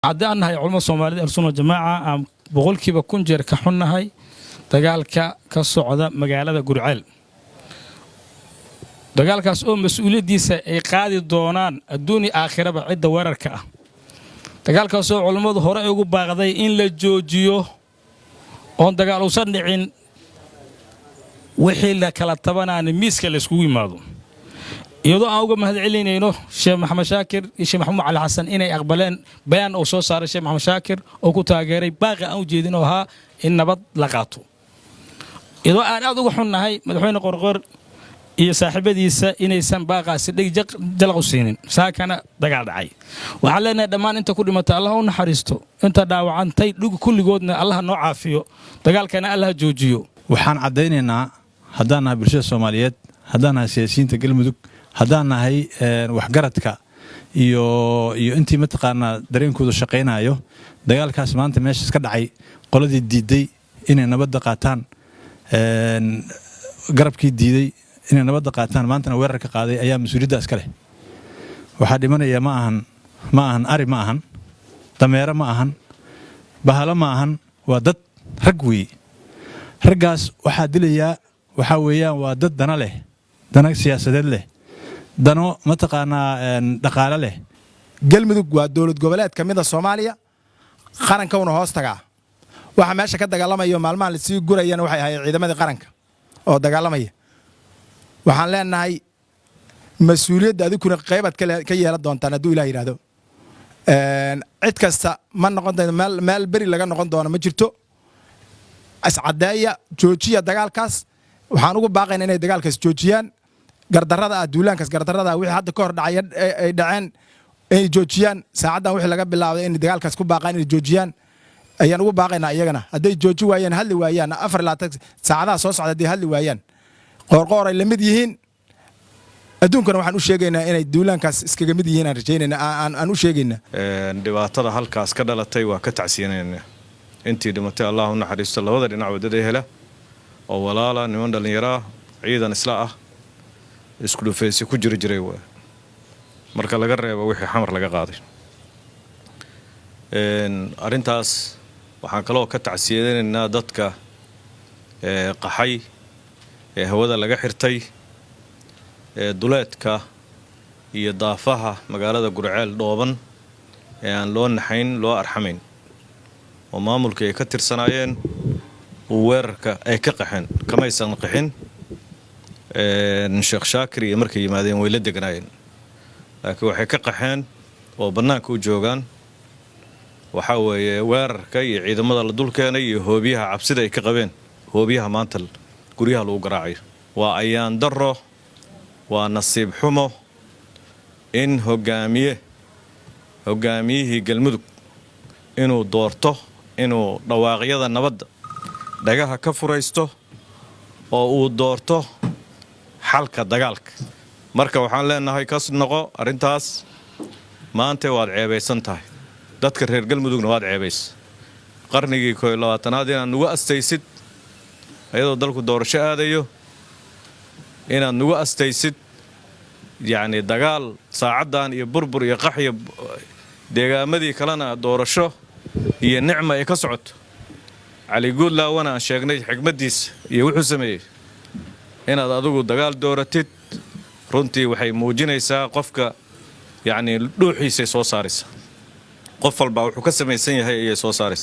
عدنا هاي علماء الصوماليين أرسلوا جماعة بقول كي بكون جير كحنا هاي دجال كالصعدة مجالة جرعال دجال كاسوم مسؤولية ديسة إيقاد الدونان الدوني آخرة بعد وركة دجال كاسو علماء هراء يقول بعضي إن للجوجيو on dagaal u sandhicin wixii la kala tabanaan miiska la isku yimaado iyadoo aan uga mahad celinayno Sheekh Maxamed Shaakir iyo Sheekh Maxamed Cali Xasan inay aqbaleen bayaan oo soo saaray Sheekh Maxamed Shaakir oo ku taageeray baaqi aan u jeedin oo ahaa in nabad la qaato iyadoo aan aad uga xunnahay madaxweyne Qorqor iyo saaxiibadiisa inaysan baaqaasi dhig jalaq u siinin saakana dagaal dhacay waxaan leenahay dhammaan inta ku dhimatay Allah u naxariisto inta dhaawacantay dhug kulligoodna Allah noo caafiyo dagaalkana Allah joojiyo waxaan cadeynaynaa haddaan nahay bulshada Soomaaliyeed haddaan nahay siyaasiyiinta galmudug haddaan nahay waxgaradka iyo intii mataqaana dareenkooda shaqeynayo dagaalkaas maanta meesha iska dhacay qoladii diiday inay nabad qaataan garabkii diiday inay nabad qaataan maantana weerar ka qaaday ayaa mas'uuliyadda iska leh waxa dhimanaya ma ahan ari ma ahan dameero ma ahan bahala ma ahan waa dad rag weey raggaas waxa dilaya waxa weeyaan waa dad dana leh dana siyaasadeed leh dano mataqaana dhaqaale leh galmudug waa dawlad goboleed kamid ah Soomaaliya qaranka uu hoos tagaa waxa meesha ka dagaalamayo maalmahan la sii gurayaan waxay ahayd ciidamada qaranka oo dagaalamaya waxaan leenahay mas'uuliyadda adikuna qaybad ka yeelan doontaan haduu Ilaahay yiraahdo cid kasta ma noqon doonto meel bari laga noqon doono ma jirto ascadeeya joojiya dagaalkaas waxaan ugu baaqaynaa inay dagaalkaas joojiyaan gardarrada duulaankaas gardarrada wixii hadda ka hor dhacay ay dhaceen ay joojiyaan saacadan wixii laga bilaabay in dagaalkaas ku baaqaan inay joojiyaan ayaan ugu baaqaynaa iyagana haday jooji waayeen hadli waayaan 24 saacadaha soo socda haday hadli waayaan qorqor ay lamid yihiin adduunkana waxaan u sheegaynaa inay duulaankaas iskaga mid yihiin aan rajaynaynaa aan u sheegaynaa dhibaatada halkaas ka dhalatay waa ka tacsiinaynaa intii dhimatay Allah u naxariisto labada dhinac wadada hela oo walaala niman dhalinyaro ciidan isla ah isku dhufeysay ku jiray waa marka laga reebo wixii xamar laga qaaday arintaas waxaan kaloo ka tacsiinaynaa dadka qaxay hawada laga xirtay duleedka iyo daafaha magaalada Gurceel dhooban aan loo naxayn loo arxamayn oo maamulka ay ka tirsanayeen weerarka ay ka qaxeen kama aysan qaxin Sheekh Shaakir iyo markay yimaadeen way la deganaayeen laakiin waxay ka qaxeen oo banaanka u joogan waxa weeye weerarka iyo ciidamada la dul keenay iyo hoobiyaha cabsida ay ka qabeen hoobiyaha maanta guryaha lagu garaacayo waa ayaan darro waa nasiib xumo in hogaamiyihii galmudug inuu doorto inuu dhawaaqyada nabadda dhagaha ka furaysto oo uu doorto xalka dagaalka marka waxaan leenahay kas noqo arintaas maanta waad ceebaysan tahay dadka reer galmudugna waad ceebays qarnigii 22aad inaan ugu astaysid ayadoo dalku doorasho aadayo inaad nugu astaysid yani dagaal saacadan iyo burbur iyo qaxyo deegaamadii kalena doorasho iyo nicmo ay ka socoto cali guudlaawana aan sheegnay xigmadiisa iyo wuxuu sameeyay inaad adigu dagaal dooratid runtii waxay muujinaysaa qofka yani dhuuxiisa soo saaraysa qof walba wuxuu ka samaysan yahay ay soo saaraysa